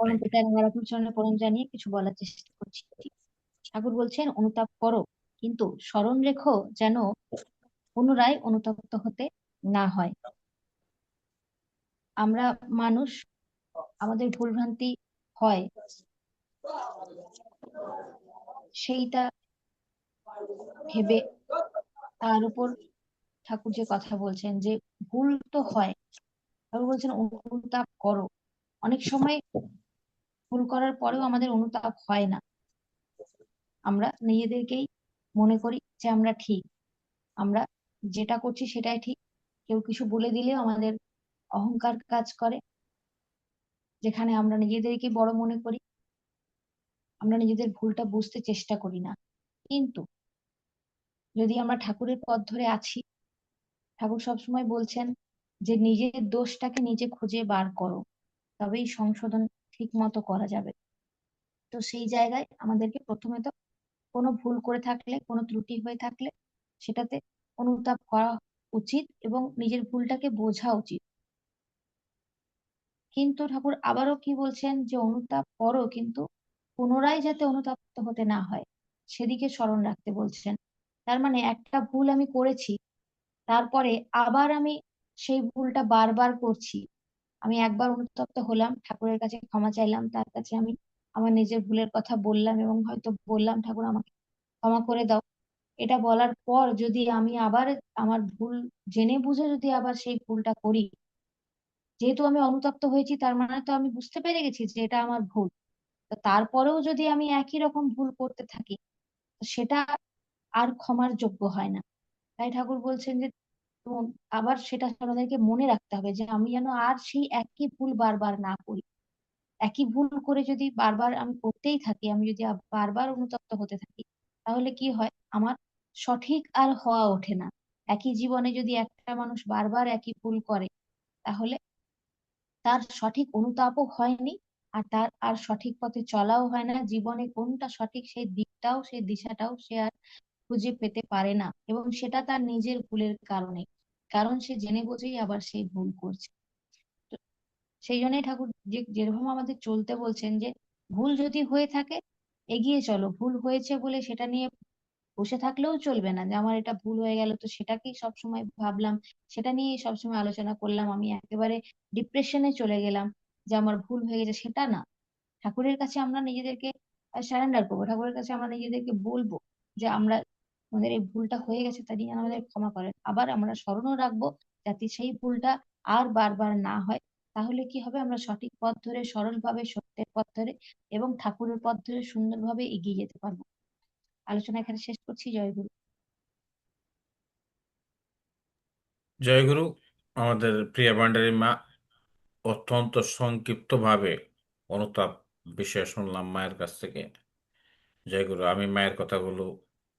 পরম thank you. পিতা এবং আরাধ্য চরণে প্রণাম জানিয়ে কিছু বলার চেষ্টা করছি। ঠাকুর বলছেন অনুতাপ করো, কিন্তু স্মরণ রেখো যেন পুনরায় অনুতপ্ত হতে না হয়। আমরা মানুষ, আমাদের ভুলভ্রান্তি হয়, সেইটা ভেবে তার উপর ঠাকুর যে কথা বলছেন যে ভুল তো হয়, ঠাকুর বলছেন অনুতাপ করো। অনেক সময় ভুল করার পরেও আমাদের অনুতাপ হয় না, আমরা নিজেদেরকেই মনে করি যে আমরা ঠিক, আমরা যেটা করছি সেটাই ঠিক। কেউ কিছু বলে দিলেও আমাদের অহংকার কাজ করে, যেখানে আমরা নিজেদেরকে বড় মনে করি, আমরা নিজেদের ভুলটা বুঝতে চেষ্টা করি না। কিন্তু যদি আমরা ঠাকুরের পথ ধরে আছি, ঠাকুর সবসময় বলছেন যে নিজের দোষটাকে নিজে খুঁজে বার করো, তবেই সংশোধন ঠিক মতো করা যাবে। তো সেই জায়গায় আমাদেরকে প্রথমে তো কোনো ভুল করে থাকলে, কোনো ত্রুটি হয়ে থাকলে সেটাতে অনুতাপ করা উচিত এবং নিজের ভুলটাকে বোঝা উচিত। কিন্তু ঠাকুর আবারও কি বলছেন যে অনুতাপ করো, কিন্তু পুনরায় যাতে অনুতপ্ত হতে না হয় সেদিকে স্মরণ রাখতে বলছেন। তার মানে একটা ভুল আমি করেছি, তারপরে আবার আমি সেই ভুলটা বারবার করছি। আমি একবার অনুতপ্ত হলাম, ঠাকুরের কাছে ক্ষমা চাইলাম, তার কাছে আমি আমার নিজের ভুলের কথা বললাম এবং হয়তো বললাম ঠাকুর আমাকে ক্ষমা করে দাও। এটা বলার পর যদি আমি আবার আমার ভুল জেনে বুঝে যদি আবার সেই ভুলটা করি, যেহেতু আমি অনুতপ্ত হয়েছি তার মানে তো আমি বুঝতে পেরে গেছি যে এটা আমার ভুল। তো তারপরেও যদি আমি একই রকম ভুল করতে থাকি, তো সেটা আর ক্ষমার যোগ্য হয় না। তাই ঠাকুর বলছেন যে তো আবার সেটা আমাদেরকে মনে রাখতে হবে যে আমি যেন আর সেই একই ভুল বারবার না করি। একই ভুল করে যদি বারবার আমি করতেই থাকি, আমি যদি বারবার অনুতপ্ত হতে থাকি, তাহলে কি হয়, আমার সঠিক আর হওয়া ওঠে না। একই জীবনে যদি একটা মানুষ বারবার একই ভুল করে, তাহলে তার সঠিক অনুতাপও হয়নি, আর তার আর সঠিক পথে চলাও হয় না। জীবনে কোনটা সঠিক সেই দিকটাও, সেই দিশাটাও সে আর খুঁজে পেতে পারে না, এবং সেটা তার নিজের ভুলের কারণে, কারণ সে জেনে বুঝেই আবার সেই ভুল করছে। তো সেই জন্যই ঠাকুর যে যেরকম আমাদের চলতে বলছেন যে ভুল যদি হয়ে থাকে এগিয়ে চলো, ভুল হয়েছে বলে সেটা নিয়ে বসে থাকলেও চলবে না যে আমার এটা ভুল হয়ে গেল তো সেটাকেই সবসময় ভাবলাম, সেটা নিয়েই সবসময় আলোচনা করলাম, আমি একেবারে ডিপ্রেশনে চলে গেলাম যে আমার ভুল হয়ে গেছে, সেটা না। ঠাকুরের কাছে আমরা নিজেদেরকে সারেন্ডার করবো, ঠাকুরের কাছে আমরা নিজেদেরকে বলবো যে আমরা, আমাদের এই ভুলটা হয়ে গেছে, তাই নিয়ে আমাদের ক্ষমা করেন। আবার আমরা স্মরণও রাখবো যাতে সেই ভুলটা আর বারবার না হয়। তাহলে কি হবে, আমরা সঠিক পথ ধরে, সরলভাবে সত্যের পথ ধরে এবং ঠাকুরের পথ ধরে সুন্দরভাবে এগিয়ে যেতে পারবো। আলোচনা এখানে শেষ করছি। জয় গুরু। জয়গুরু। আমাদের প্রিয়া ভান্ডারী মা অত্যন্ত সংক্ষিপ্তভাবে অনুতাপ বিষয়ে শুনলাম মায়ের কাছ থেকে। জয়গুরু, আমি মায়ের কথাগুলো